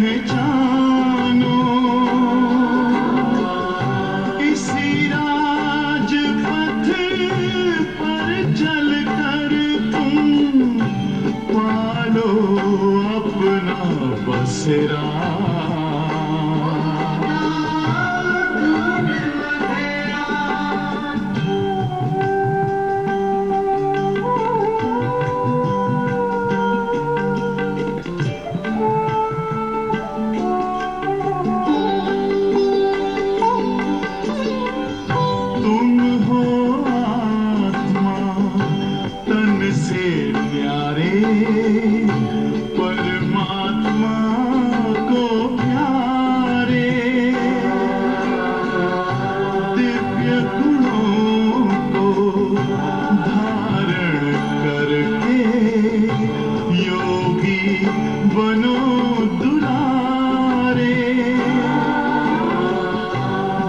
पहचानो, इसी राजपथ पर चलकर तुम पालो अपना बसेरा। तुम हो आत्मा तन से न्यारे, परमात्मा को प्यारे, दिव्य गुणों को धारण करके योगी बनो दुलारे।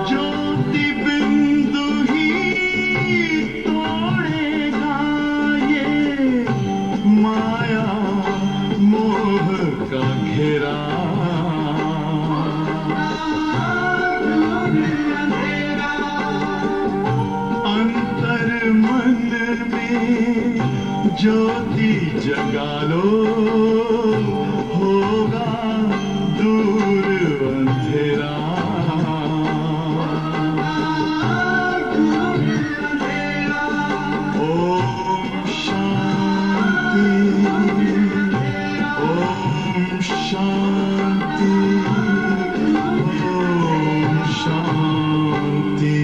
ज्योति बिंदु ही तोड़ेगा ये माया मोह का घेरा। अंतर मन में ज्योति जगा लो, होगा दूर अंधेरा। ओम शांति, ओम शांति, ओम शांति।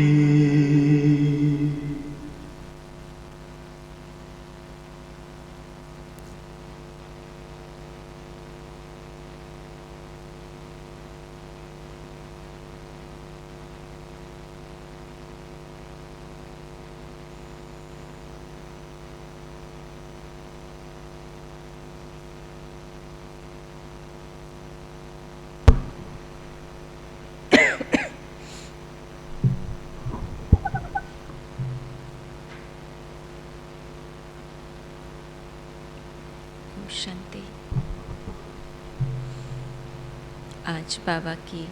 शांति। आज बाबा की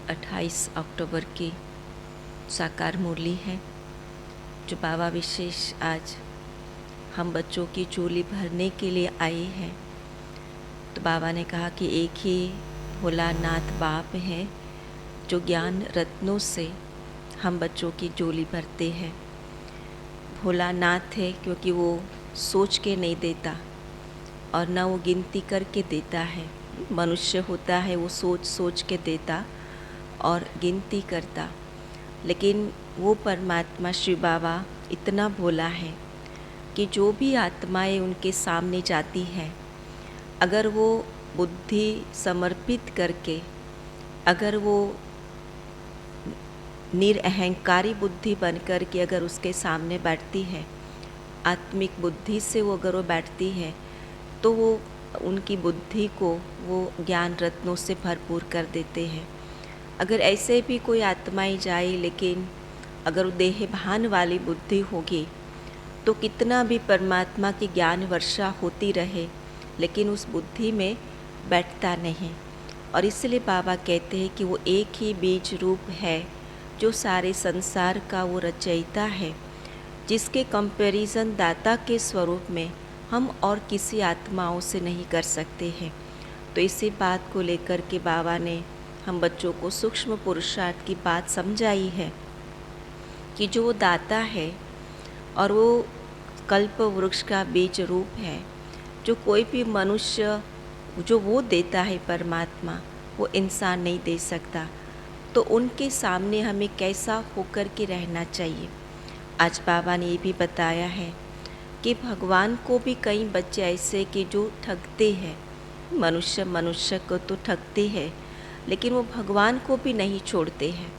28 अक्टूबर की साकार मुरली है, जो बाबा विशेष आज हम बच्चों की चोली भरने के लिए आए हैं। तो बाबा ने कहा कि एक ही भोलानाथ बाप हैं जो ज्ञान रत्नों से हम बच्चों की चोली भरते हैं। भोलानाथ है क्योंकि वो सोच के नहीं देता और ना वो गिनती करके देता है। मनुष्य होता है वो सोच सोच के देता और गिनती करता, लेकिन वो परमात्मा शिव बाबा इतना भोला है कि जो भी आत्माएं उनके सामने जाती हैं, अगर वो बुद्धि समर्पित करके, अगर वो निरअहंकारी बुद्धि बनकर के अगर उसके सामने बैठती है, आत्मिक बुद्धि से वो अगर वो बैठती है, तो वो उनकी बुद्धि को वो ज्ञान रत्नों से भरपूर कर देते हैं। अगर ऐसे भी कोई आत्माएं जाए, लेकिन अगर वो देह भान वाली बुद्धि होगी तो कितना भी परमात्मा की ज्ञान वर्षा होती रहे, लेकिन उस बुद्धि में बैठता नहीं। और इसलिए बाबा कहते हैं कि वो एक ही बीज रूप है जो सारे संसार का वो रचयिता है, जिसके कंपैरिजन दाता के स्वरूप में हम और किसी आत्माओं से नहीं कर सकते हैं। तो इसी बात को लेकर के बाबा ने हम बच्चों को सूक्ष्म पुरुषार्थ की बात समझाई है कि जो वो दाता है और वो कल्प वृक्ष का बीज रूप है, जो कोई भी मनुष्य जो वो देता है परमात्मा, वो इंसान नहीं दे सकता। तो उनके सामने हमें कैसा होकर के रहना चाहिए। आज बाबा ने ये भी बताया है कि भगवान को भी कई बच्चे ऐसे कि जो ठगते हैं। मनुष्य को तो ठगते हैं, लेकिन वो भगवान को भी नहीं छोड़ते हैं।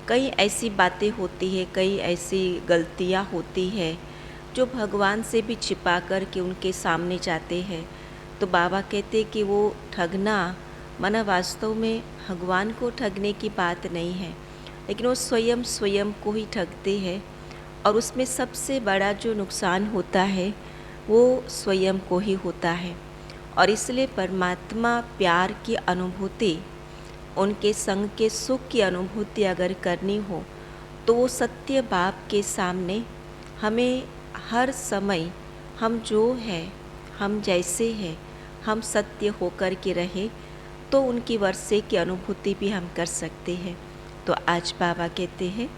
कई ऐसी बातें होती है, कई ऐसी गलतियाँ होती है जो भगवान से भी छिपा कर के उनके सामने जाते हैं। तो बाबा कहते कि वो ठगना माना वास्तव में भगवान को ठगने की बात नहीं है, लेकिन वो स्वयं को ही ठगते हैं। और उसमें सबसे बड़ा जो नुकसान होता है वो स्वयं को ही होता है। और इसलिए परमात्मा प्यार की अनुभूति, उनके संग के सुख की अनुभूति अगर करनी हो तो वो सत्य बाप के सामने हमें हर समय हम जो है, हम जैसे हैं, हम सत्य होकर के रहे तो उनकी वर्षे की अनुभूति भी हम कर सकते हैं। तो आज बाबा कहते हैं,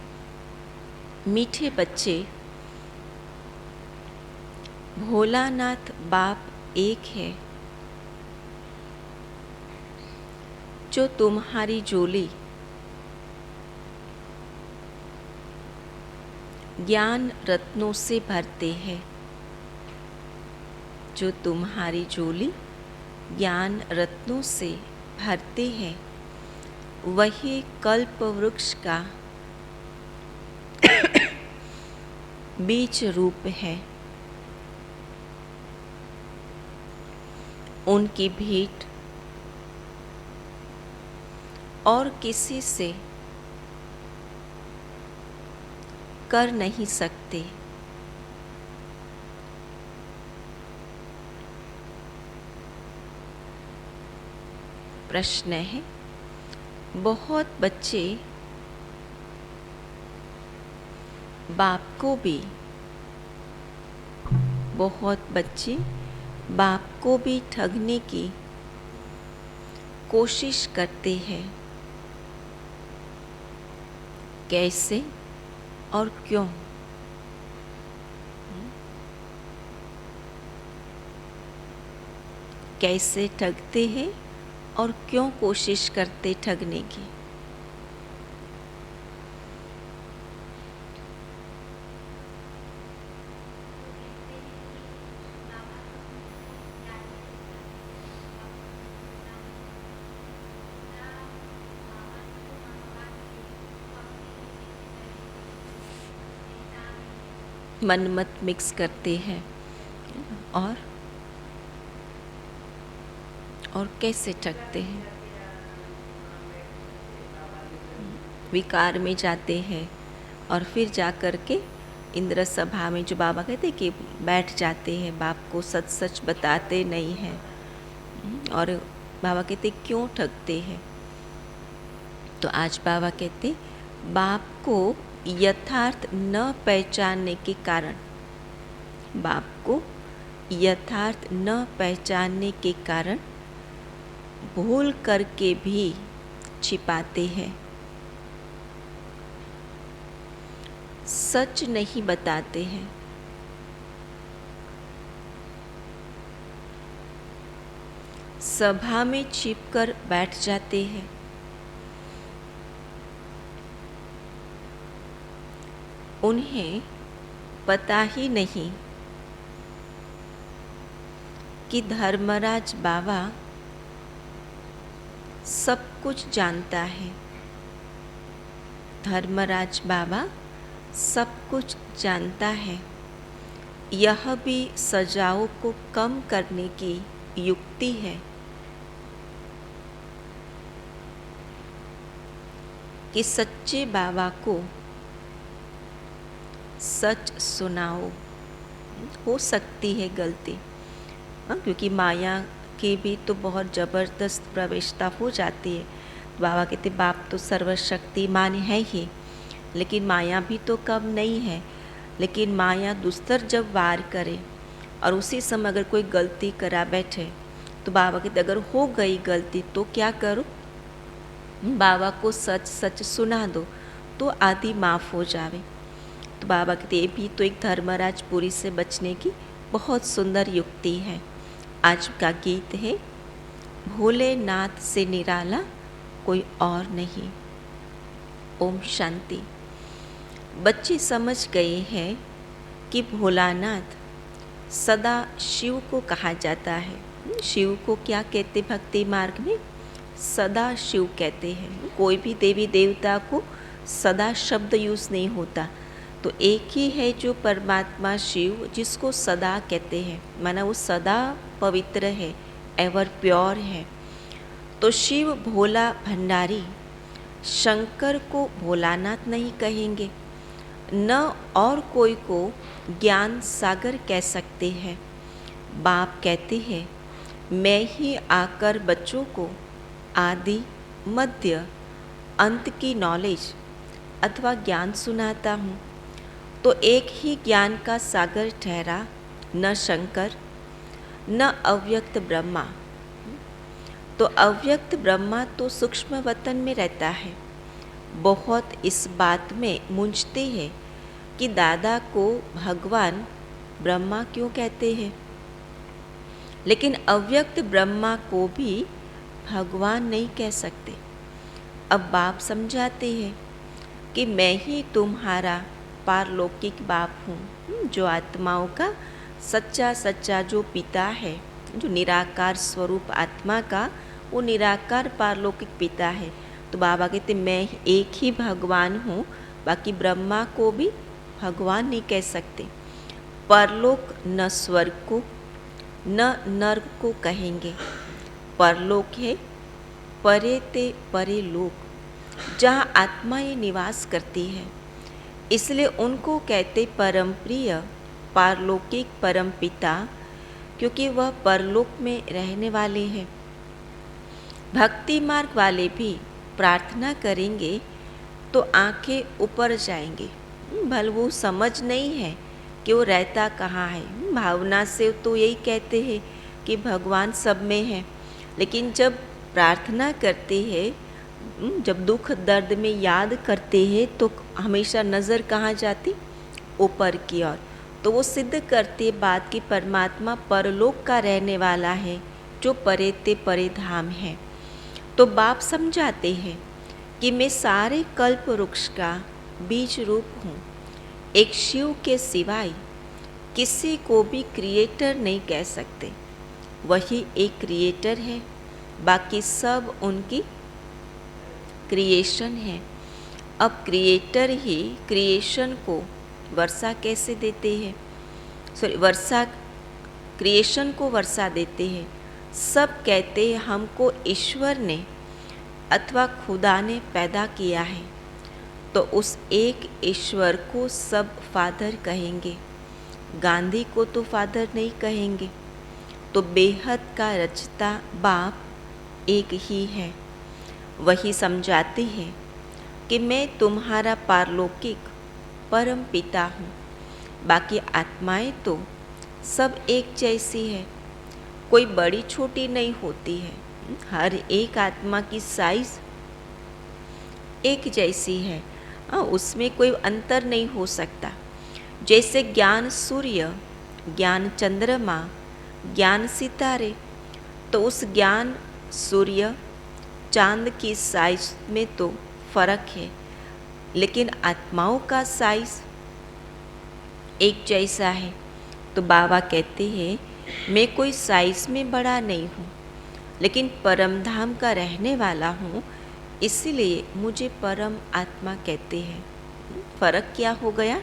मीठे बच्चे, भोलानाथ बाप एक है, जो तुम्हारी झोली ज्ञान रत्नों से भरते हैं, जो तुम्हारी झोली ज्ञान रत्नों से भरते हैं, वही कल्प वृक्ष का बीज रूप है। उनकी भेंट और किसी से कर नहीं सकते। प्रश्न है, बहुत बच्चे बाप को भी ठगने की कोशिश करते हैं। कैसे और क्यों? कैसे ठगते हैं और क्यों कोशिश करते ठगने की? मन मत मिक्स करते हैं और कैसे ठगते हैं? विकार में जाते हैं और फिर जा कर के इंद्र सभा में, जो बाबा कहते हैं कि बैठ जाते हैं, बाप को सच सच बताते नहीं हैं। और बाबा कहते क्यों ठगते हैं? तो आज बाबा कहते बाप को यथार्थ न पहचानने के कारण, बाप को यथार्थ न पहचानने के कारण भूल करके भी छिपाते हैं, सच नहीं बताते हैं। सभा में छिपकर बैठ जाते हैं। उन्हें पता ही नहीं कि धर्मराज बाबा सब कुछ जानता है। धर्मराज बाबा सब कुछ जानता है। यह भी सजाओं को कम करने की युक्ति है कि सच्चे बाबा को सच सुनाओ। हो सकती है गलती, क्योंकि माया की भी तो बहुत ज़बरदस्त प्रवेशता हो जाती है। बाबा कहते बाप तो सर्वशक्तिमान है ही, लेकिन माया भी तो कम नहीं है। लेकिन माया दुस्तर जब वार करे और उसी समय अगर कोई गलती करा बैठे तो बाबा कहते अगर हो गई गलती तो क्या करो? बाबा को सच सच सुना दो तो आदि माफ़ हो जावे। तो बाबा कहते ये भी तो एक धर्मराजपुरी से बचने की बहुत सुंदर युक्ति है। आज का गीत है, भोलेनाथ से निराला कोई और नहीं। ओम शांति। बच्चे समझ गए हैं कि भोलानाथ सदा शिव को कहा जाता है। शिव को क्या कहते भक्ति मार्ग में? सदा शिव कहते हैं। कोई भी देवी देवता को सदा शब्द यूज़ नहीं होता। तो एक ही है जो परमात्मा शिव, जिसको सदा कहते हैं, माना वो सदा पवित्र है, एवर प्योर है। तो शिव भोला भंडारी, शंकर को भोलानाथ नहीं कहेंगे, न और कोई को ज्ञान सागर कह सकते हैं। बाप कहते हैं मैं ही आकर बच्चों को आदि मध्य अंत की नॉलेज अथवा ज्ञान सुनाता हूँ, तो एक ही ज्ञान का सागर ठहरा न शंकर न अव्यक्त ब्रह्मा। तो अव्यक्त ब्रह्मा तो सूक्ष्म वतन में रहता है। बहुत इस बात में मूंझते हैं कि दादा को भगवान ब्रह्मा क्यों कहते हैं, लेकिन अव्यक्त ब्रह्मा को भी भगवान नहीं कह सकते। अब बाप समझाते हैं कि मैं ही तुम्हारा पारलौकिक बाप हूँ, जो आत्माओं का सच्चा सच्चा जो पिता है, जो निराकार स्वरूप आत्मा का वो निराकार पारलौकिक पिता है। तो बाबा कहते मैं एक ही भगवान हूँ, बाकी ब्रह्मा को भी भगवान नहीं कह सकते। परलोक न स्वर्ग को न नर्क को कहेंगे। परलोक है परे ते परे लोक, जहाँ आत्माएं निवास करती है, इसलिए उनको कहते परम प्रिय पारलौकिक परम पिता, क्योंकि वह परलोक में रहने वाले हैं। भक्ति मार्ग वाले भी प्रार्थना करेंगे तो आंखें ऊपर जाएंगे, भल वो समझ नहीं है कि वो रहता कहाँ है। भावना से तो यही कहते हैं कि भगवान सब में है, लेकिन जब प्रार्थना करते हैं, जब दुख दर्द में याद करते हैं, तो हमेशा नज़र कहाँ जाती, ऊपर की ओर। तो वो सिद्ध करते बात कि परमात्मा परलोक का रहने वाला है, जो परे ते परे धाम है। तो बाप समझाते हैं कि मैं सारे कल्प वृक्ष का बीज रूप हूँ। एक शिव के सिवाय किसी को भी क्रिएटर नहीं कह सकते, वही एक क्रिएटर है, बाकी सब उनकी क्रिएशन है। अब क्रिएटर ही क्रिएशन को वर्षा कैसे देते हैं, वर्षा क्रिएशन को वर्षा देते हैं। सब कहते हैं हमको ईश्वर ने अथवा खुदा ने पैदा किया है, तो उस एक ईश्वर को सब फादर कहेंगे, गांधी को तो फादर नहीं कहेंगे। तो बेहद का रचता बाप एक ही है। वही समझाते हैं कि मैं तुम्हारा पारलौकिक परम पिता हूँ, बाकी आत्माएं तो सब एक जैसी है, कोई बड़ी छोटी नहीं होती है। हर एक आत्मा की साइज एक जैसी है, उसमें कोई अंतर नहीं हो सकता। जैसे ज्ञान सूर्य, ज्ञान चंद्रमा, ज्ञान सितारे, तो उस ज्ञान सूर्य चांद की साइज में तो फर्क है, लेकिन आत्माओं का साइज एक जैसा है। तो बाबा कहते हैं मैं कोई साइज में बड़ा नहीं हूँ, लेकिन परम धाम का रहने वाला हूँ, इसीलिए मुझे परम आत्मा कहते हैं। फर्क क्या हो गया,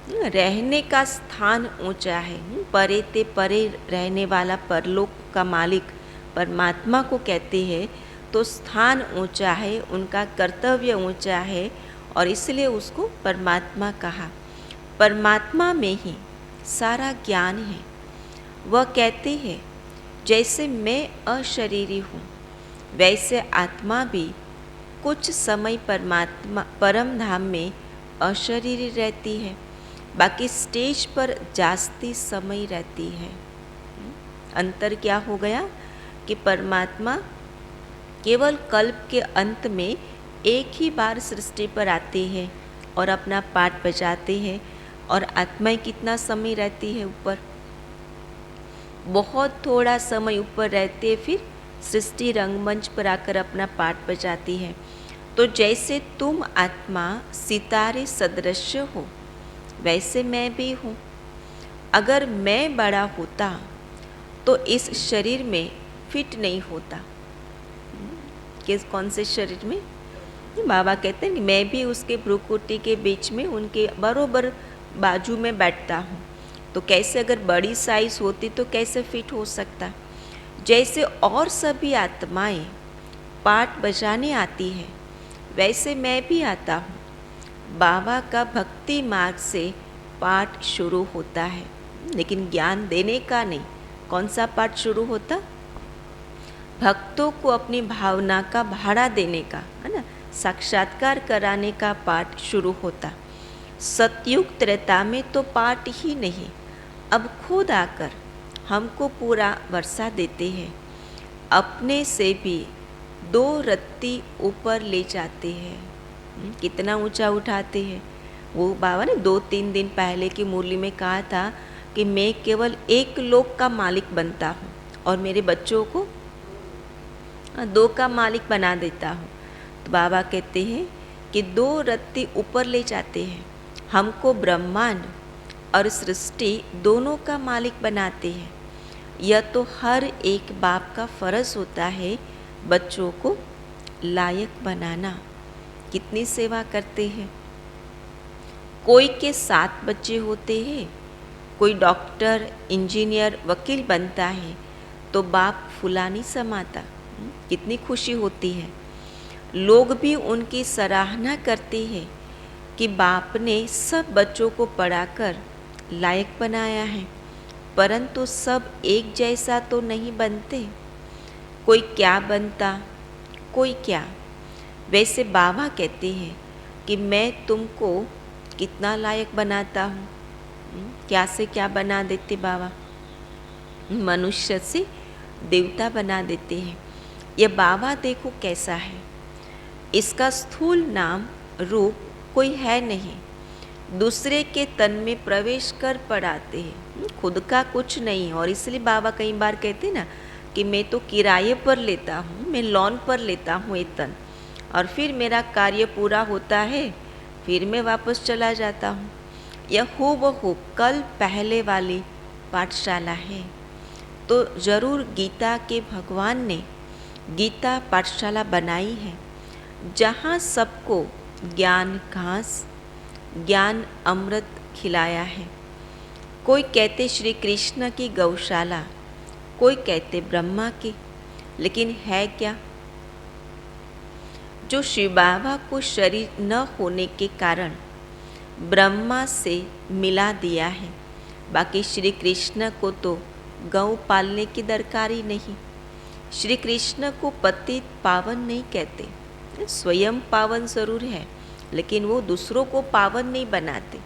रहने का स्थान ऊंचा है। परे ते परे रहने वाला परलोक का मालिक परमात्मा को कहते हैं, तो स्थान ऊंचा है, उनका कर्तव्य ऊंचा है, और इसलिए उसको परमात्मा कहा। परमात्मा में ही सारा ज्ञान है। वह कहते हैं जैसे मैं अशरीरी हूँ, वैसे आत्मा भी कुछ समय परमात्मा परम धाम में अशरीरी रहती है, बाकी स्टेज पर जास्ती समय रहती है। अंतर क्या हो गया कि परमात्मा केवल कल्प के अंत में एक ही बार सृष्टि पर आते हैं और अपना पाठ बजाते हैं, और आत्माएं कितना समय रहती है ऊपर, बहुत थोड़ा समय ऊपर रहते हैं, फिर सृष्टि रंगमंच पर आकर अपना पाठ बजाती है। तो जैसे तुम आत्मा सितारे सदृश हो, वैसे मैं भी हूँ। अगर मैं बड़ा होता तो इस शरीर में फिट नहीं होता। किस कौन से शरीर में, बाबा कहते हैं मैं भी उसके भ्रुकुटी के बीच में उनके बरोबर बाजू में बैठता हूँ। तो कैसे अगर बड़ी साइज होती तो कैसे फिट हो सकता। जैसे और सभी आत्माएं पाठ बजाने आती है, वैसे मैं भी आता हूँ। बाबा का भक्ति मार्ग से पाठ शुरू होता है, लेकिन ज्ञान देने का नहीं, कौन सा पाठ शुरू होता? भक्तों को अपनी भावना का भाड़ा देने का, है ना, साक्षात्कार कराने का पाठ शुरू होता। सतयुग त्रेता में तो पाठ ही नहीं, अब खुद आकर हमको पूरा वर्षा देते हैं, अपने से भी 2 रत्ती ऊपर ले जाते हैं। कितना ऊंचा उठाते हैं। वो बाबा ने 2-3 दिन पहले की मुरली में कहा था कि मैं केवल 1 लोक का मालिक बनता हूँ और मेरे बच्चों को 2 का मालिक बना देता हूँ। तो बाबा कहते हैं कि 2 रत्ती ऊपर ले जाते हैं, हमको ब्रह्मांड और सृष्टि दोनों का मालिक बनाते हैं। यह तो हर एक बाप का फर्ज होता है बच्चों को लायक बनाना। कितनी सेवा करते हैं। कोई के 7 बच्चे होते हैं, कोई डॉक्टर, इंजीनियर, वकील बनता है तो बाप फुला नहीं समाता। कितनी खुशी होती है। लोग भी उनकी सराहना करते हैं कि बाप ने सब बच्चों को पढ़ाकर लायक बनाया है, परंतु सब एक जैसा तो नहीं बनते। कोई क्या बनता, कोई क्या। वैसे बाबा कहते हैं कि मैं तुमको कितना लायक बनाता हूँ। क्या से क्या बना देते बाबा? मनुष्य से देवता बना देते हैं। यह बाबा देखो कैसा है। इसका स्थूल नाम रूप कोई है नहीं, दूसरे के तन में प्रवेश कर पढ़ाते हैं, खुद का कुछ नहीं। और इसलिए बाबा कई बार कहते ना कि मैं तो किराए पर लेता हूँ, मैं लोन पर लेता हूँ ये तन, और फिर मेरा कार्य पूरा होता है, फिर मैं वापस चला जाता हूँ। यह हूबहू कल पहले वाली पाठशाला है। तो ज़रूर गीता के भगवान ने गीता पाठशाला बनाई है, जहाँ सबको ज्ञान घास, ज्ञान अमृत खिलाया है। कोई कहते श्री कृष्ण की गौशाला, कोई कहते ब्रह्मा की, लेकिन है क्या? जो शिव बाबा को शरीर न होने के कारण ब्रह्मा से मिला दिया है, बाकी श्री कृष्ण को तो गौ पालने की दरकार ही नहीं। श्री कृष्ण को पतित पावन नहीं कहते, स्वयं पावन जरूर है, लेकिन वो दूसरों को पावन नहीं बनाते।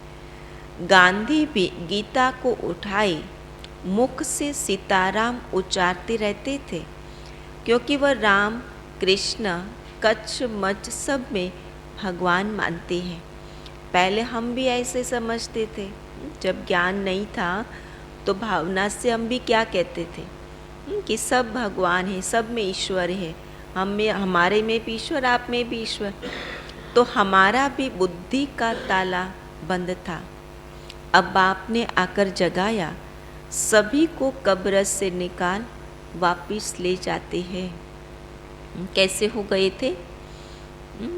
गांधी भी गीता को उठाए मुख से सीताराम उच्चारते रहते थे, क्योंकि वह राम कृष्ण कच्छ मच्छ सब में भगवान मानते हैं। पहले हम भी ऐसे समझते थे, जब ज्ञान नहीं था तो भावना से हम भी क्या कहते थे कि सब भगवान है, सब में ईश्वर है, हम में, हमारे में भी ईश्वर, आप में भी ईश्वर। तो हमारा भी बुद्धि का ताला बंद था। अब आपने आकर जगाया, सभी को कब्र से निकाल वापिस ले जाते हैं। कैसे हो गए थे?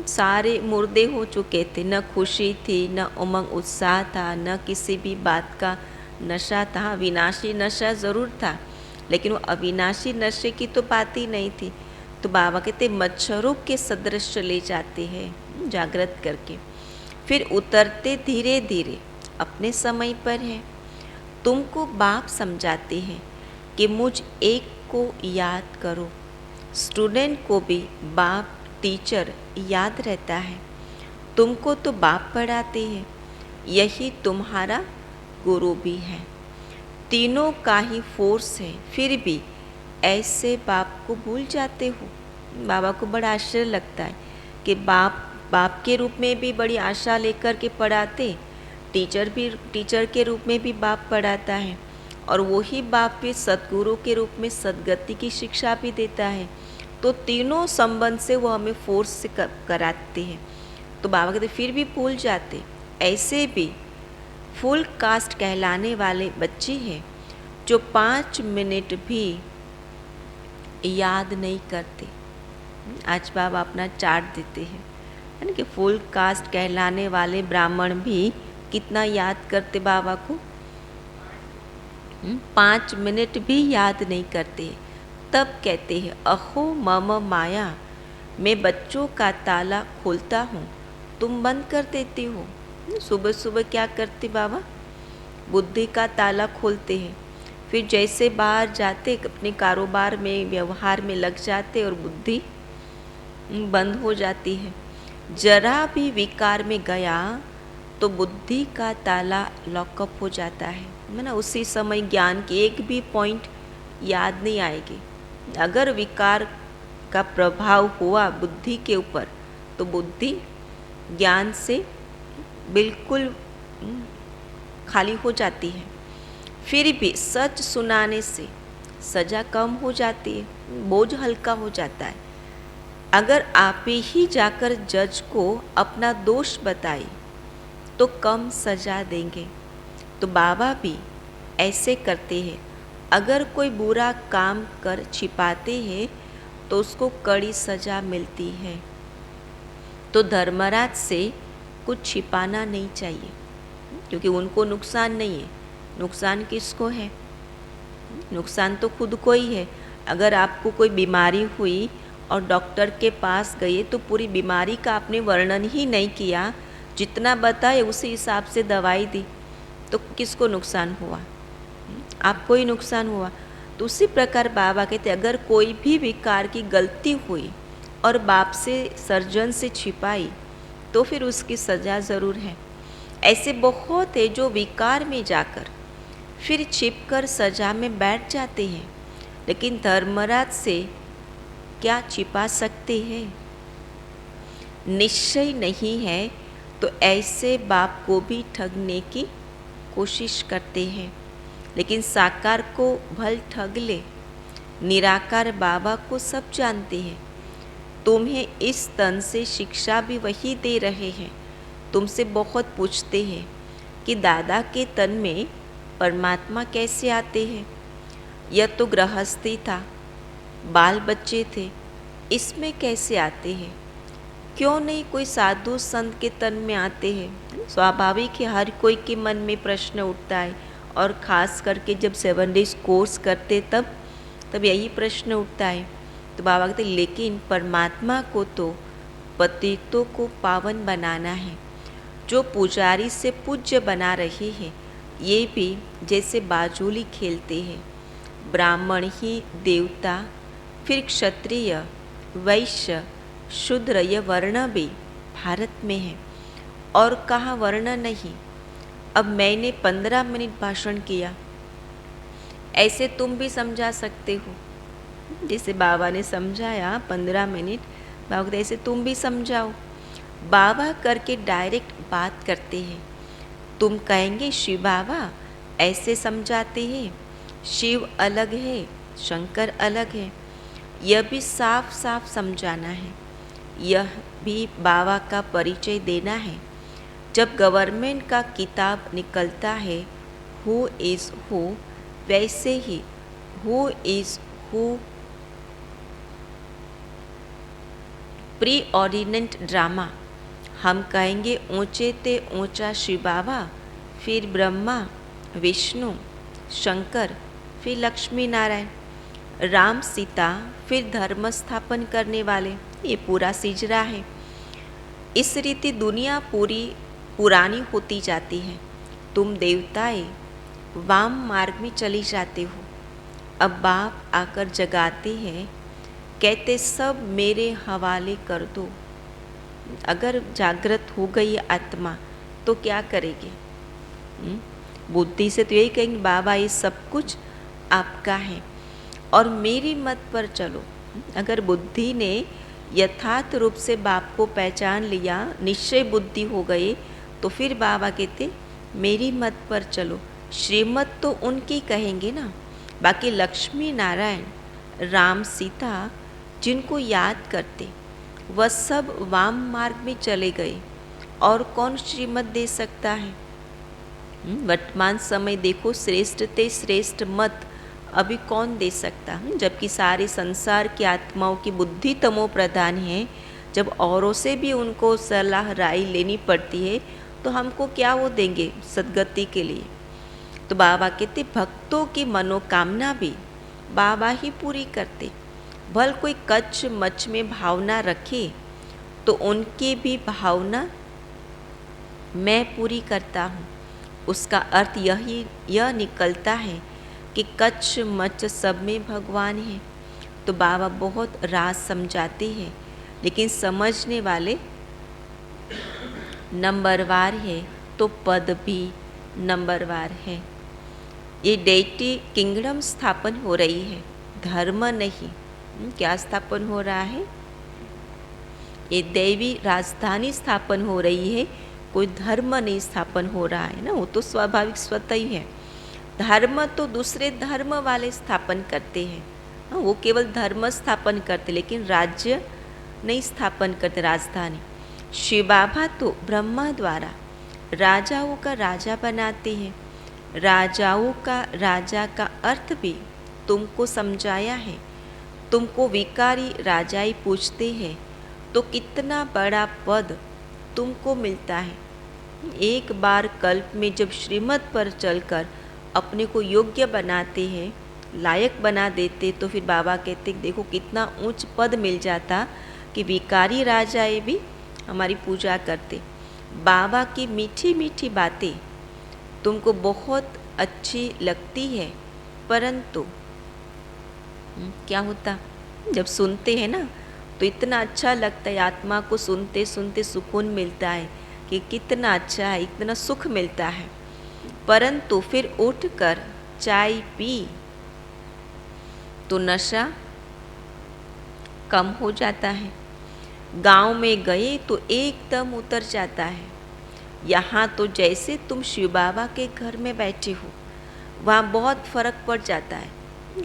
सारे मुर्दे हो चुके थे, न खुशी थी, न उमंग उत्साह था, न किसी भी बात का नशा था। विनाशी नशा ज़रूर था, लेकिन वो अविनाशी नशे की तो बात ही नहीं थी। तो बाबा कहते मच्छरों के सदृश ले जाते हैं जागृत करके, फिर उतरते धीरे धीरे अपने समय पर है। तुमको बाप समझाते हैं कि मुझ एक को याद करो। स्टूडेंट को भी बाप टीचर याद रहता है। तुमको तो बाप पढ़ाते हैं, यही तुम्हारा गुरु भी है। तीनों का ही फोर्स है, फिर भी ऐसे बाप को भूल जाते हो। बाबा को बड़ा आश्चर्य लगता है कि बाप के रूप में भी बड़ी आशा लेकर के पढ़ाते, टीचर के रूप में भी बाप पढ़ाता है, और वही बाप भी सद्गुरु के रूप में सद्गति की शिक्षा भी देता है। तो तीनों संबंध से वो हमें फोर्स से कराते हैं। तो बाबा कहते फिर भी भूल जाते। ऐसे भी फुल कास्ट कहलाने वाले बच्चे हैं जो 5 मिनट भी याद नहीं करते। आज बाबा अपना चार्ट देते हैं, है ना, कि फुल कास्ट कहलाने वाले ब्राह्मण भी कितना याद करते बाबा को। 5 मिनट भी याद नहीं करते। तब कहते हैं अहो मम माया, मैं बच्चों का ताला खोलता हूँ, तुम बंद कर देती हो। सुबह सुबह क्या करते बाबा? बुद्धि का ताला खोलते हैं। फिर जैसे बाहर जाते अपने कारोबार में व्यवहार में लग जाते और बुद्धि बंद हो जाती है। जरा भी विकार में गया तो बुद्धि का ताला लॉकअप हो जाता है ना। उसी समय ज्ञान की एक भी पॉइंट याद नहीं आएगी। अगर विकार का प्रभाव हुआ बुद्धि के ऊपर तो बुद्धि ज्ञान से बिल्कुल खाली हो जाती है। फिर भी सच सुनाने से सजा कम हो जाती है, बोझ हल्का हो जाता है। अगर आप ही जाकर जज को अपना दोष बताए तो कम सजा देंगे। तो बाबा भी ऐसे करते हैं। अगर कोई बुरा काम कर छिपाते हैं तो उसको कड़ी सजा मिलती है। तो धर्मराज से कुछ छिपाना नहीं चाहिए, क्योंकि उनको नुकसान नहीं है। नुकसान किसको है? नुकसान तो खुद को ही है। अगर आपको कोई बीमारी हुई और डॉक्टर के पास गए तो पूरी बीमारी का आपने वर्णन ही नहीं किया, जितना बताए उसी हिसाब से दवाई दी, तो किसको नुकसान हुआ? आपको ही नुकसान हुआ। तो उसी प्रकार बाबा कहते अगर कोई भी विकार की गलती हुई और बाप से सर्जन से छिपाई तो फिर उसकी सजा ज़रूर है। ऐसे बहुत है जो विकार में जाकर फिर छिपकर सजा में बैठ जाते हैं, लेकिन धर्मराज से क्या छिपा सकते हैं? निश्चय नहीं है तो ऐसे बाप को भी ठगने की कोशिश करते हैं, लेकिन साकार को भल ठग ले। निराकार बाबा को सब जानते हैं। तुम्हें इस तन से शिक्षा भी वही दे रहे हैं। तुमसे बहुत पूछते हैं कि दादा के तन में परमात्मा कैसे आते हैं? यह तो गृहस्थी था, बाल बच्चे थे, इसमें कैसे आते हैं? क्यों नहीं कोई साधु संत के तन में आते हैं? स्वाभाविक है, हर कोई के मन में प्रश्न उठता है, और ख़ास करके जब 7 डेज कोर्स करते तब यही प्रश्न उठता है। तो बाबा कहते लेकिन परमात्मा को तो पतितों को पावन बनाना है। जो पुजारी से पूज्य बना रहे हैं ये भी जैसे बाजुली खेलते हैं। ब्राह्मण ही देवता, फिर क्षत्रिय, वैश्य, शूद्र, यह वर्ण भी भारत में है और कहाँ वर्ण नहीं। अब मैंने 15 मिनट भाषण किया, ऐसे तुम भी समझा सकते हो। जैसे बाबा ने समझाया 15 मिनट, बाबा कहते ऐसे तुम भी समझाओ। बाबा करके डायरेक्ट बात करते हैं। तुम कहेंगे शिव बाबा ऐसे समझाते हैं, शिव अलग है, शंकर अलग है। यह भी साफ साफ समझाना है, यह भी बाबा का परिचय देना है। जब गवर्नमेंट का किताब निकलता है हु इज़ हु, वैसे ही हु इज़ हु प्री ऑर्डिनेंट ड्रामा, हम कहेंगे ऊंचे ते ऊंचा शिव बाबा, फिर ब्रह्मा, विष्णु, शंकर, फिर लक्ष्मी नारायण, राम सीता, फिर धर्म स्थापन करने वाले, ये पूरा सिजरा है। इस रीति दुनिया पूरी पुरानी होती जाती है। तुम देवताएं वाम मार्ग में चली जाते हो। अब बाप आकर जगाते हैं, कहते सब मेरे हवाले कर दो। अगर जागृत हो गई आत्मा तो क्या करेगी? बुद्धि से तो यही कहेंगे बाबा ये सब कुछ आपका है और मेरी मत पर चलो। अगर बुद्धि ने यथार्थ रूप से बाप को पहचान लिया, निश्चय बुद्धि हो गई, तो फिर बाबा कहते मेरी मत पर चलो। श्रीमत तो उनकी कहेंगे ना। बाकी लक्ष्मी नारायण, राम सीता जिनको याद करते वह सब वाम मार्ग में चले गए, और कौन श्रीमत दे सकता है? वर्तमान समय देखो, श्रेष्ठ ते श्रेष्ठ मत अभी कौन दे सकता? जबकि सारे संसार की आत्माओं की बुद्धि तमो प्रधान है। जब औरों से भी उनको सलाह राय लेनी पड़ती है तो हमको क्या वो देंगे सदगति के लिए? तो बाबा कहते भक्तों की मनोकामना भी बाबा ही पूरी करते। भल कोई कच्छ मच्छ में भावना रखे तो उनकी भी भावना मैं पूरी करता हूँ। उसका अर्थ यह निकलता है कि कच्छ मच्छ सब में भगवान है। तो बाबा बहुत राज समझाते हैं, लेकिन समझने वाले नंबरवार है तो पद भी नंबरवार है। ये डेटी किंगडम स्थापन हो रही है, धर्म नहीं। क्या स्थापन हो रहा है? ये देवी राजधानी स्थापन हो रही है, कोई धर्म नहीं स्थापन हो रहा है ना। वो तो स्वाभाविक स्वतः ही है। धर्म तो दूसरे धर्म वाले स्थापन करते हैं, वो केवल धर्म स्थापन करते, लेकिन राज्य नहीं स्थापन करते, राजधानी। शिव बाबा तो ब्रह्मा द्वारा राजाओं का राजा बनाते हैं। राजाओं का राजा का अर्थ भी तुमको समझाया है। तुमको विकारी राजाई पूछते हैं तो कितना बड़ा पद तुमको मिलता है। एक बार कल्प में जब श्रीमत पर चलकर अपने को योग्य बनाते हैं, लायक बना देते, तो फिर बाबा कहते देखो कितना ऊंच पद मिल जाता कि विकारी राजाएं भी हमारी पूजा करते। बाबा की मीठी मीठी बातें तुमको बहुत अच्छी लगती है, परंतु क्या होता जब सुनते हैं ना तो इतना अच्छा लगता है, आत्मा को सुनते सुनते सुकून मिलता है कि कितना अच्छा है, इतना सुख मिलता है। परंतु फिर उठकर चाय पी तो नशा कम हो जाता है। गांव में गए तो एकदम उतर जाता है। यहाँ तो जैसे तुम शिव बाबा के घर में बैठे हो, वहाँ बहुत फर्क पड़ जाता है।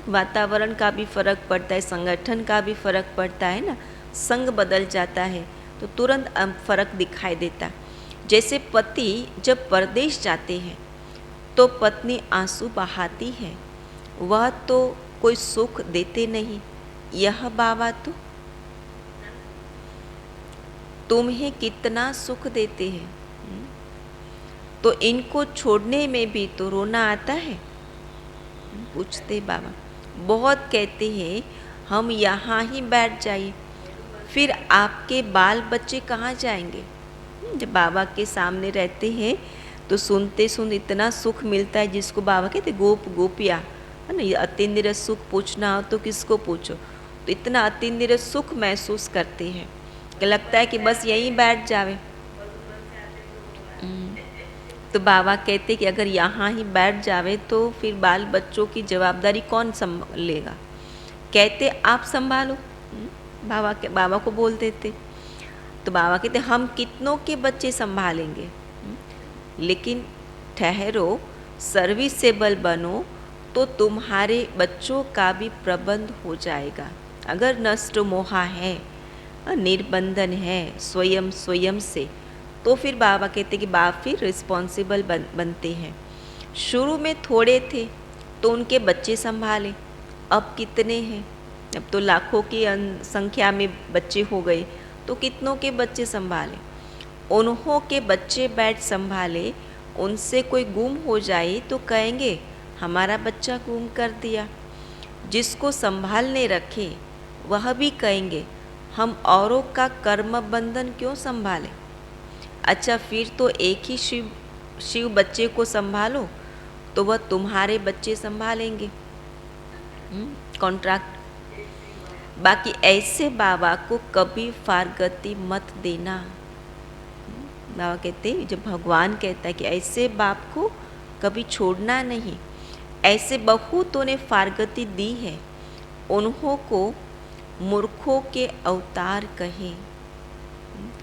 वातावरण का भी फर्क पड़ता है, संगठन का भी फर्क पड़ता है ना। संग बदल जाता है तो तुरंत फर्क दिखाई देता। जैसे पति जब परदेश जाते हैं तो पत्नी आंसू बहाती है, वह तो कोई सुख देते नहीं। यह बाबा तो तुम्हें कितना सुख देते हैं, तो इनको छोड़ने में भी तो रोना आता है। पूछते बाबा, बहुत कहते हैं हम यहाँ ही बैठ जाइए, फिर आपके बाल बच्चे कहाँ जाएंगे? जब बाबा के सामने रहते हैं तो सुनते सुन इतना सुख मिलता है, जिसको बाबा कहते गोप गोपिया है ना। अतीन्द्रिय सुख पूछना हो तो किसको पूछो, तो इतना अतीन्द्रिय सुख महसूस करते हैं कि लगता है कि बस यहीं बैठ जावे। तो बाबा कहते कि अगर यहाँ ही बैठ जावे तो फिर बाल बच्चों की जवाबदारी कौन संभालेगा? कहते आप संभालो। बाबा को बोल देते। तो बाबा कहते हम कितनों के बच्चे संभालेंगे, लेकिन ठहरो, सर्विसेबल बनो तो तुम्हारे बच्चों का भी प्रबंध हो जाएगा। अगर नष्ट मोहा है, निर्बंधन है स्वयं से, तो फिर बाबा कहते कि बाप फिर रिस्पॉन्सिबल बनते हैं। शुरू में थोड़े थे तो उनके बच्चे संभाले, अब कितने हैं? अब तो लाखों की संख्या में बच्चे हो गए, तो कितनों के बच्चे संभाले? उन्हों के बच्चे बैठ संभाले। उनसे कोई गुम हो जाए तो कहेंगे हमारा बच्चा गुम कर दिया। जिसको संभालने रखे वह भी कहेंगे हम औरों का कर्म बंधन क्यों संभालें। अच्छा, फिर तो एक ही शिव बच्चे को संभालो तो वह तुम्हारे बच्चे संभालेंगे, कॉन्ट्रैक्ट। बाकी ऐसे बाबा को कभी फारगती मत देना। बाबा कहते, जब भगवान कहता है कि ऐसे बाप को कभी छोड़ना नहीं। ऐसे बहुतों ने फारगती दी है, उन्हों को मूर्खों के अवतार कहें।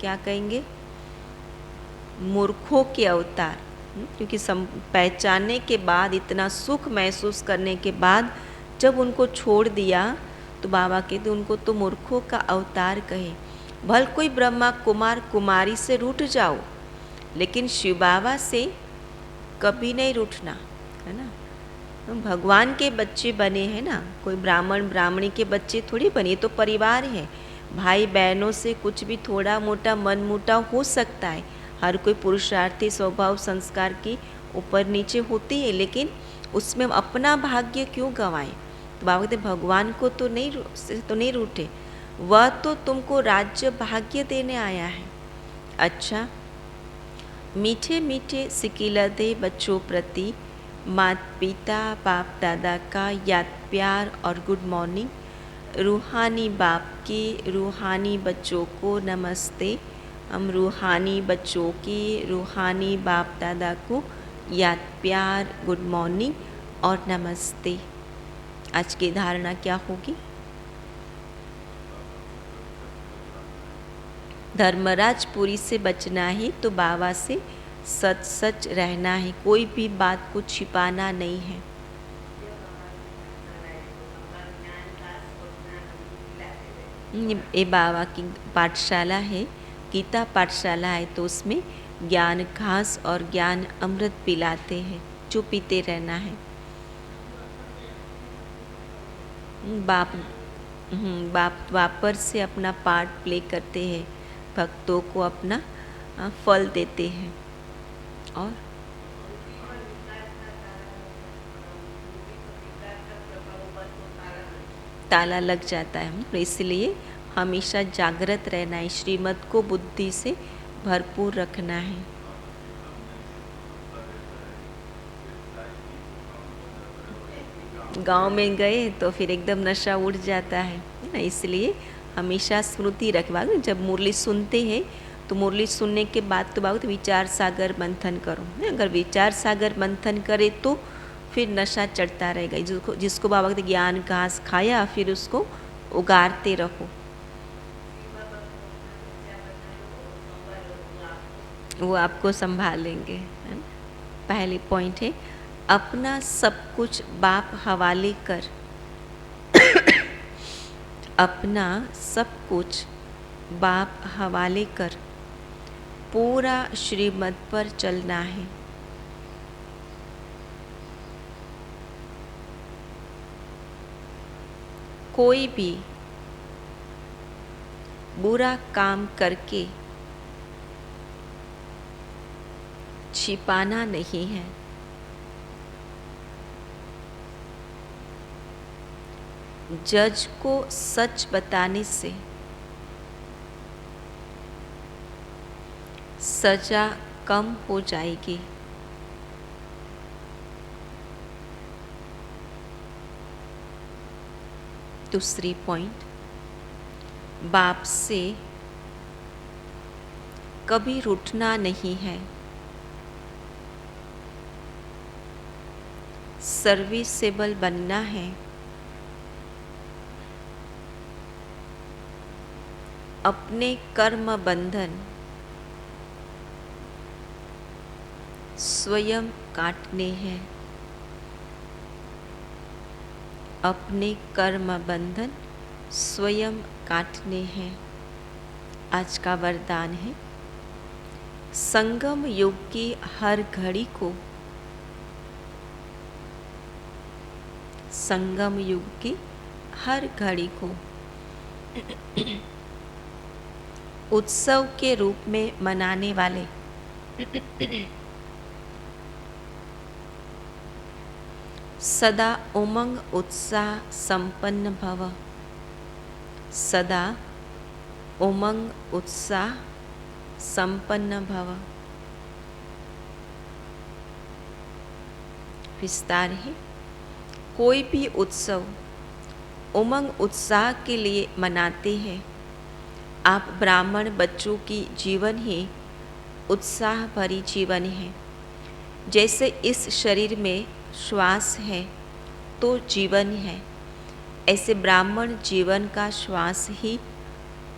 क्या कहेंगे? मूर्खों के अवतार। क्योंकि पहचानने के बाद, इतना सुख महसूस करने के बाद जब उनको छोड़ दिया तो बाबा कहते उनको तो मूर्खों का अवतार कहे। भल कोई ब्रह्मा कुमार कुमारी से रूठ जाओ, लेकिन शिव बाबा से कभी नहीं रूठना, है ना। भगवान के बच्चे बने हैं ना, कोई ब्राह्मण ब्राह्मणी के बच्चे थोड़ी बने, तो परिवार है। भाई बहनों से कुछ भी थोड़ा मोटा मनमुटाव हो सकता है। हर कोई पुरुषार्थी स्वभाव संस्कार की ऊपर नीचे होती है, लेकिन उसमें हम अपना भाग्य क्यों गंवाएं। तो बाबा कहते भगवान को तो नहीं रूठे, वह तो तुमको राज्य भाग्य देने आया है। अच्छा, मीठे मीठे सिकिलदे बच्चों प्रति माता पिता बाप दादा का याद प्यार और गुड मॉर्निंग। रूहानी बाप के रूहानी बच्चों को नमस्ते। हम रूहानी बच्चों के रूहानी बाप दादा को याद प्यार गुड मॉर्निंग और नमस्ते। आज की धारणा क्या होगी? धर्मराजपुरी से बचना है तो बाबा से सच सच रहना है, कोई भी बात को छिपाना नहीं है। ये बाबा की पाठशाला है, गीता पाठशाला है, तो उसमें ज्ञान घास और ज्ञान अमृत पिलाते हैं, जो पीते रहना है। बाप वापर से अपना पार्ट प्ले करते हैं, भक्तों को अपना फल देते हैं और ताला लग जाता है। तो इसलिए हमेशा जागृत रहना है, श्रीमत को बुद्धि से भरपूर रखना है। गांव में गए तो फिर एकदम नशा उड़ जाता है ना, इसलिए हमेशा स्मृति रखवा। जब मुरली सुनते हैं तो मुरली सुनने के बाद तो बाबा विचार सागर मंथन करो। अगर विचार सागर मंथन करे तो फिर नशा चढ़ता रहेगा। जिसको बाबा कहते ज्ञान घास खाया, फिर उसको उगारते रहो। वो आपको संभालेंगे, है ना। पहली पॉइंट है अपना सब कुछ बाप हवाले कर। अपना सब कुछ बाप हवाले कर, पूरा श्रीमत पर चलना है। कोई भी बुरा काम करके छिपाना नहीं है। जज को सच बताने से सजा कम हो जाएगी। दूसरी पॉइंट, बाप से कभी रूठना नहीं है। सर्विसेबल बनना है। अपने कर्म बंधन स्वयं काटने हैं। अपने कर्म बंधन स्वयं काटने हैं। आज का वरदान है संगम युग की हर घड़ी को, संगम युग की हर घड़ी को उत्सव के रूप में मनाने वाले सदा उमंग उत्साह संपन्न भव। सदा उमंग उत्साह संपन्न भव। विस्तार है, कोई भी उत्सव उमंग उत्साह के लिए मनाते हैं। आप ब्राह्मण बच्चों की जीवन ही उत्साह भरी जीवन है। जैसे इस शरीर में श्वास है तो जीवन है, ऐसे ब्राह्मण जीवन का श्वास ही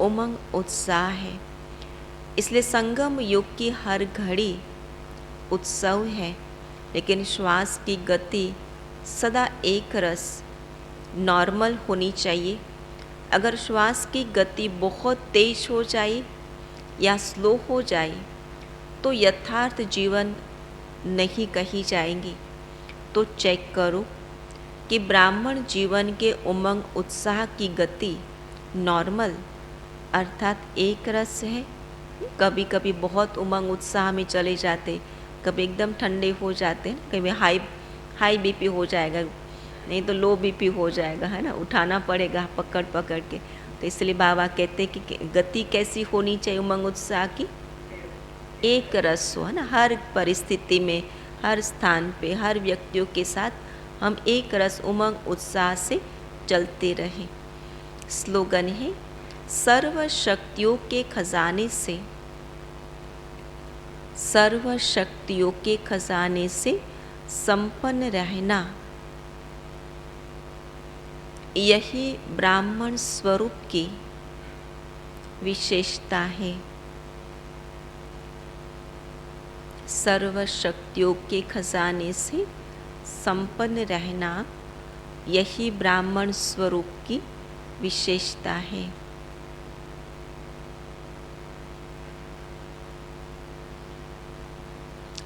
उमंग उत्साह है। इसलिए संगम युग की हर घड़ी उत्सव है, लेकिन श्वास की गति सदा एक रस नॉर्मल होनी चाहिए। अगर श्वास की गति बहुत तेज हो जाए या स्लो हो जाए तो यथार्थ जीवन नहीं कही जाएंगी। तो चेक करो कि ब्राह्मण जीवन के उमंग उत्साह की गति नॉर्मल अर्थात एक रस है। कभी कभी बहुत उमंग उत्साह में चले जाते, कभी एकदम ठंडे हो जाते हैं, कभी हाई बीपी हो जाएगा, नहीं तो लो बीपी हो जाएगा, है ना, उठाना पड़ेगा पकड़ पकड़ के। तो इसलिए बाबा कहते कि गति कैसी होनी चाहिए उमंग उत्साह की, एक रस हो, है ना। हर परिस्थिति में हर स्थान पे, हर व्यक्तियों के साथ हम एक रस उमंग उत्साह से चलते रहें। स्लोगन है, सर्व शक्तियों के खजाने से, सर्व शक्तियों के खजाने से संपन्न रहना, यही ब्राह्मण स्वरूप की विशेषता है। सर्व शक्तियों के खजाने से संपन्न रहना, यही ब्राह्मण स्वरूप की विशेषता है।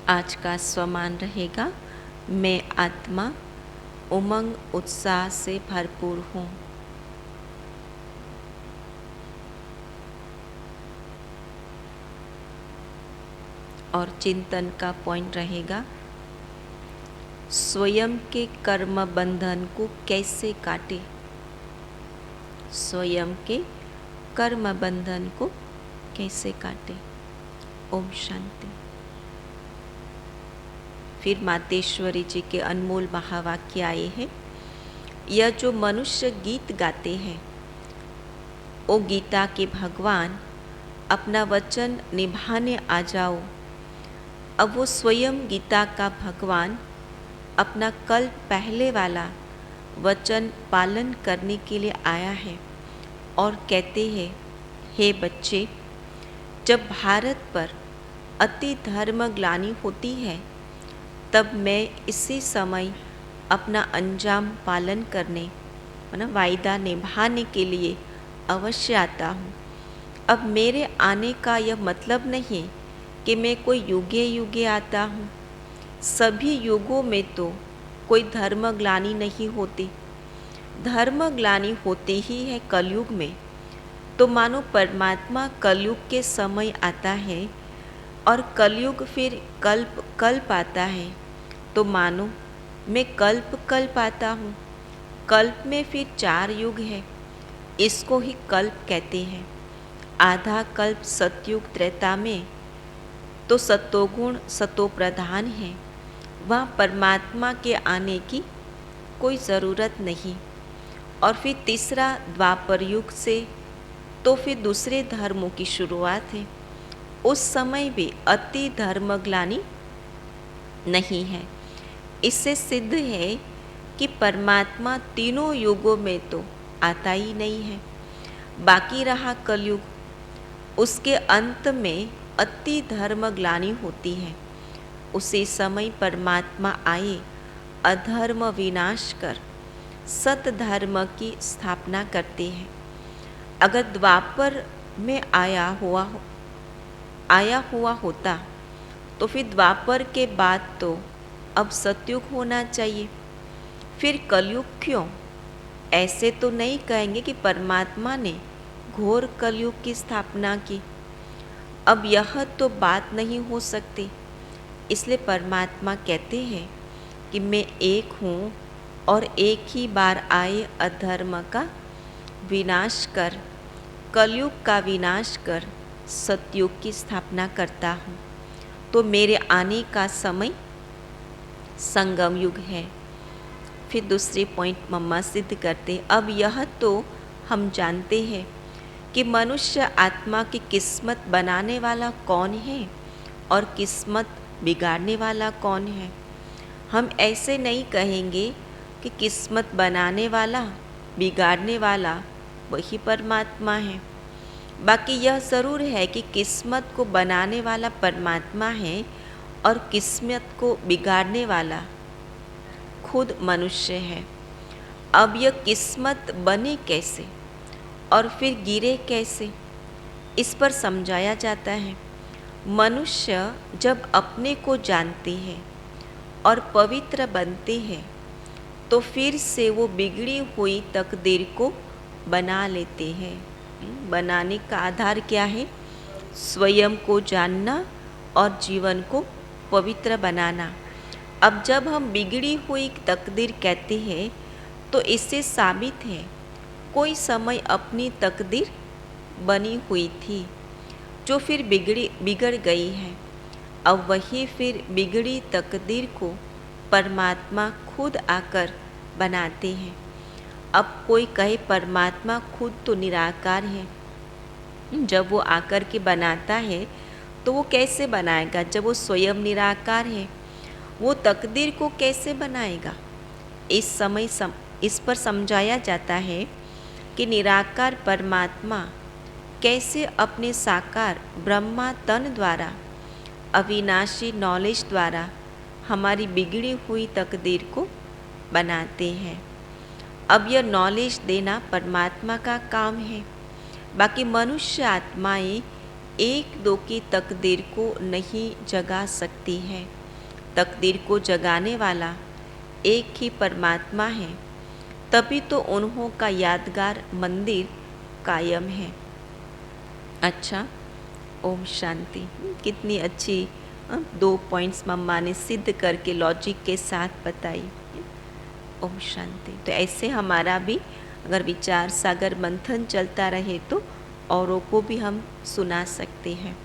आज का स्वमान रहेगा, मैं आत्मा उमंग उत्साह से भरपूर हूँ। और चिंतन का पॉइंट रहेगा, स्वयं के कर्म बंधन को कैसे काटे, स्वयं के कर्म बंधन को कैसे काटे। ओम शांति। फिर मातेश्वरी जी के अनमोल महावाक्य आए हैं, यह जो मनुष्य गीत गाते हैं, ओ गीता के भगवान अपना वचन निभाने आ जाओ। अब वो स्वयं गीता का भगवान अपना कल पहले वाला वचन पालन करने के लिए आया है और कहते हैं, हे बच्चे, जब भारत पर अति धर्म ग्लानि होती है, तब मैं इसी समय अपना अंजाम पालन करने, मतलब वायदा निभाने के लिए अवश्य आता हूँ। अब मेरे आने का यह मतलब नहीं कि मैं कोई युगे युगे आता हूँ। सभी युगों में तो कोई धर्म ग्लानि नहीं होती। धर्म ग्लानि होती ही है कलयुग में। तो मानो परमात्मा कलयुग के समय आता है और कलयुग फिर कल्प आता है, तो मानो मैं कल्प आता हूँ। कल्प में फिर 4 युग है, इसको ही कल्प कहते हैं। आधा कल्प सतयुग त्रेता में तो सतोगुण सतो प्रधान है, वहाँ परमात्मा के आने की कोई ज़रूरत नहीं। और फिर तीसरा द्वापर युग से तो फिर दूसरे धर्मों की शुरुआत है। उस समय भी अति धर्म ग्लानि नहीं है। इससे सिद्ध है कि परमात्मा तीनों युगों में तो आता ही नहीं है। बाकी रहा कलयुग, उसके अंत में अति धर्म ग्लानि होती है। उसी समय परमात्मा आए, अधर्म विनाश कर सत धर्म की स्थापना करते हैं। अगर द्वापर में आया हुआ होता तो फिर द्वापर के बाद तो अब सतयुग होना चाहिए। फिर कलयुग क्यों? ऐसे तो नहीं कहेंगे कि परमात्मा ने घोर कलयुग की स्थापना की। अब यह तो बात नहीं हो सकती। इसलिए परमात्मा कहते हैं कि मैं एक हूँ और एक ही बार आए अधर्म का विनाश कर, कलयुग का विनाश कर सतयुग की स्थापना करता हूँ। तो मेरे आने का समय संगम युग है। फिर दूसरे पॉइंट मम्मा सिद्ध करते, अब यह तो हम जानते हैं कि मनुष्य आत्मा की किस्मत बनाने वाला कौन है और किस्मत बिगाड़ने वाला कौन है। हम ऐसे नहीं कहेंगे कि किस्मत बनाने वाला बिगाड़ने वाला वही परमात्मा है। बाकी यह ज़रूर है कि किस्मत को बनाने वाला परमात्मा है और किस्मत को बिगाड़ने वाला खुद मनुष्य है। अब यह किस्मत बने कैसे और फिर गिरे कैसे, इस पर समझाया जाता है। मनुष्य जब अपने को जानते हैं और पवित्र बनते हैं तो फिर से वो बिगड़ी हुई तकदीर को बना लेते हैं। बनाने का आधार क्या है? स्वयं को जानना और जीवन को पवित्र बनाना। अब जब हम बिगड़ी हुई तकदीर कहते हैं तो इससे साबित है कोई समय अपनी तकदीर बनी हुई थी जो फिर बिगड़ गई है। अब वही फिर बिगड़ी तकदीर को परमात्मा खुद आकर बनाते हैं। अब कोई कहे परमात्मा खुद तो निराकार है, जब वो आकर के बनाता है तो वो कैसे बनाएगा जब वो स्वयं निराकार है? वो तकदीर को कैसे बनाएगा? इस पर समझाया जाता है कि निराकार परमात्मा कैसे अपने साकार ब्रह्मा तन द्वारा, अविनाशी नॉलेज द्वारा हमारी बिगड़ी हुई तकदीर को बनाते हैं। अब यह नॉलेज देना परमात्मा का काम है। बाकी मनुष्य आत्माएं एक दो की तकदीर को नहीं जगा सकती हैं। तकदीर को जगाने वाला एक ही परमात्मा है, तभी तो उन्हों का यादगार मंदिर कायम है। अच्छा, ओम शांति। कितनी अच्छी 2 पॉइंट्स मम्मा ने सिद्ध करके लॉजिक के साथ बताई। ओम शांति। तो ऐसे हमारा भी अगर विचार सागर मंथन चलता रहे तो औरों को भी हम सुना सकते हैं।